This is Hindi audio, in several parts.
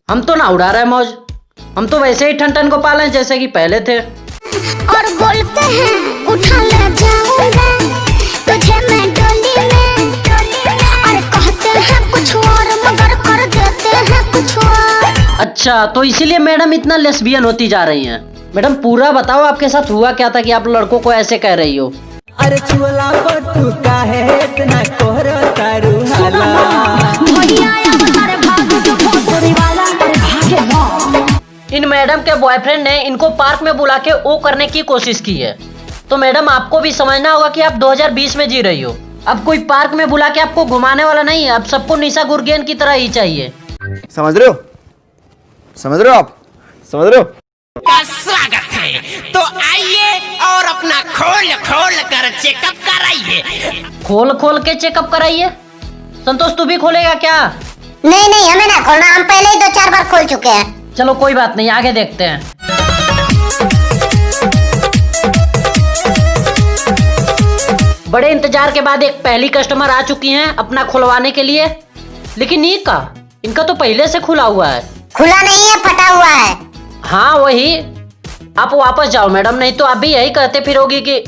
हम तो ना उड़ा रहे मौज, हम तो वैसे ही ठन को पाले जैसे कि पहले थे। और बोलते हैं उठा ले जाऊंगा तुझे मैं डोली में, और कहते हैं कुछ और मगर कर देते हैं कुछ और। अच्छा, तो इसीलिए मैडम इतना लेस्बियन होती जा रही हैं। मैडम पूरा बताओ आपके साथ हुआ क्या था कि आप लड़कों को ऐसे कह रही हो? अरे चुला बटू का है इतना कोहरा तारू हाला। इन मैडम के बॉयफ्रेंड ने इनको पार्क में बुला के ओ करने की कोशिश की है। तो मैडम आपको भी समझना होगा कि आप 2020 में जी रही हो। अब कोई पार्क में बुला के आपको घुमाने वाला नहीं है। अब सबको निशा गुरगेन की तरह ही चाहिए। समझ रहे हो? समझ रहे हो आप? समझ रहे हो? का स्वागत है। तो आइए और अपना खोल खोल कर चेकअप कराइए। खोल खोल के चेकअप कराइए? संतोष तू भी खोलेगा क्या? नहीं नहीं, हमें ना खोलना, हम पहले ही 2-4 बार खोल चुके हैं। चलो कोई बात नहीं, आगे देखते हैं। बड़े इंतजार के बाद एक पहली कस्टमर आ चुकी हैं अपना खुलवाने के लिए। लेकिन ये का, इनका तो पहले से खुला हुआ है। खुला नहीं है, फटा हुआ है। हाँ वही, आप वापस जाओ मैडम, नहीं तो आप भी यही कहते फिरोगी कि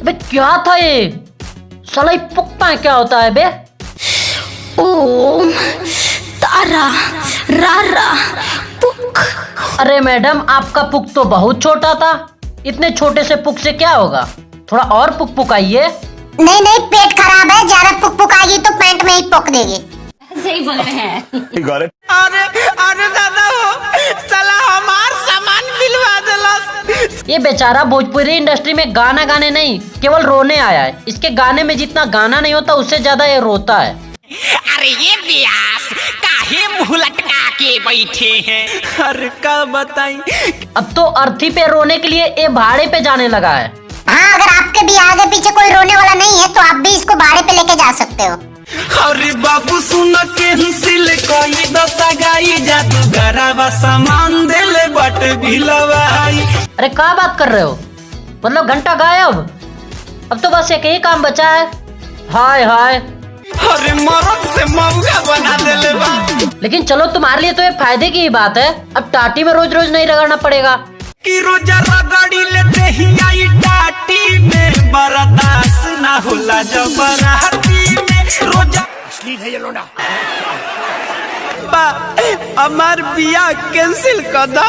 बे क्या था ये? साला पुक्का क्या होता है बे? ओम तारा रारा पुक। अरे मैडम आपका पुक तो बहुत छोटा था। इतने छोटे से पुक से क्या होगा? थोड़ा और पुक पुकाइए। नहीं नहीं, पेट खराब है, ज्यादा पुक पुकाएगी तो पैंट में ही पुक देगी। सही बोल रहे हैं। अरे अरे दादा हो, चला हमार सामान मिलवा देलस। ये बेचारा भोजपुरी इंडस्ट्री में गाना गाने नहीं, केवल रोने आया है। इसके गाने में जितना गाना नहीं होता उससे ज्यादा ये रोता है। अरे ये व्यास काहे मुंह लटका के बैठे हैं? अरे का बताई। अब तो अर्थी पे रोने के लिए ये भाड़े पे जाने लगा है। हाँ, अगर आपके भी आगे पीछे कोई रोने वाला नहीं है तो आप भी इसको भाड़े पे लेके जा सकते हो। अरे बाबू सुन के हिसिल कोई दशा गाई जा तू गराबा सामान देले बट भिलवाई। अरे क्या बात कर रहे हो? मतलब घंटा गायब? अब तो बस एक ही काम बचा है। हाय हाय। अरे मरद से मौगा बना देले बा। लेकिन चलो तुम्हारे लिए तो ये फायदे की ही बात है, अब टाटी में रोज रोज नहीं रगड़ना पड़ेगा। कि रोजा रगड़ी लेते ही आई टाटी में, बर्दाश्त ना होला जब बराती में रोजा असली है ये लोना। हमार बिया कैंसिल कर दा,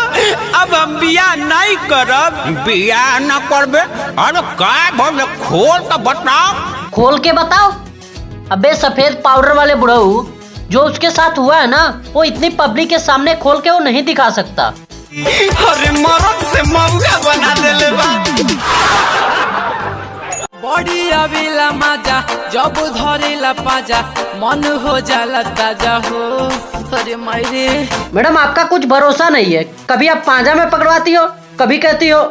अब हम बिया नहीं करब। बिया न करबे? अरे काय बोले, खोल तो बताओ। खोल के बताओ? अबे सफेद पाउडर वाले बुढ़ऊ, जो उसके साथ हुआ है ना, वो इतनी पब्लिक के सामने खोल के वो नहीं दिखा सकता। अरे मरद से मौगा बना देले बा। बड़ी अबिला मजा जब धरेला पाजा, मन हो जाला ताजा हो। अरे मायरे मैडम आपका कुछ भरोसा नहीं है, कभी आप पांजा में पकड़वाती हो, कभी कहती हो।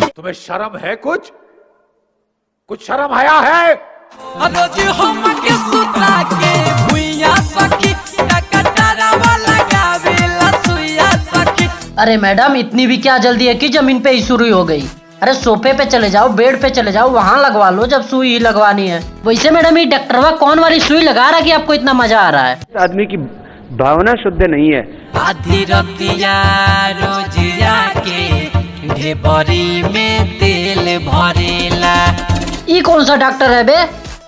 तुम्हें शर्म है? कुछ शर्म आया है? रोजी हम के सुता के भुइया सखी टकटरा वाला गावेला सुइया सखी। अरे मैडम इतनी भी क्या जल्दी है कि जमीन पे ही सुई हो गई? अरे सोफे पे चले जाओ, बेड पे चले जाओ, वहाँ लगवा लो जब सुई ही लगवानी है। वैसे मैडम ये डॉक्टरवा कौन वाली सुई लगा रहा है कि आपको इतना मजा आ रहा है? आदमी की भावना शुद्ध नहीं है। आधी रतिया रोजिया के ढेबरी में तेल भरेला। ये कौन सा डॉक्टर है बे?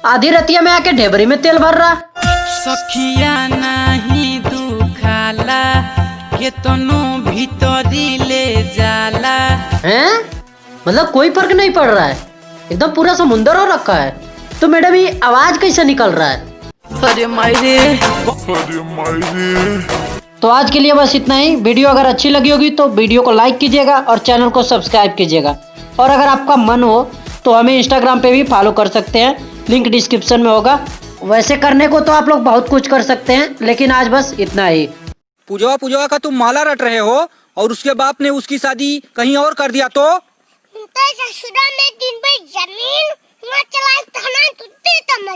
आधी रतिया में आके ढेबरी में तेल भर रहा। सखिया नहीं दुखाला के तनो भीतरी ले जाला। हैं? मतलब कोई फर्क नहीं पड़ रहा है, एकदम पूरा समुंदर हो रखा है। तो मैडम ये आवाज कैसे निकल रहा है? अरे मायरे। तो आज के लिए बस इतना ही। वीडियो अगर अच्छी लगी होगी तो वीडियो को लाइक कीजिएगा और चैनल को सब्सक्राइब कीजिएगा। और अगर आपका मन हो तो हमें इंस्टाग्राम पे भी फॉलो कर सकते हैं, लिंक डिस्क्रिप्शन में होगा। वैसे करने को तो आप लोग बहुत कुछ कर सकते हैं, लेकिन आज बस इतना ही। पूजवा का तुम माला रट रहे हो और उसके बाप ने उसकी शादी कहीं और कर दिया तो ससुरा में दिन भर जमीन चला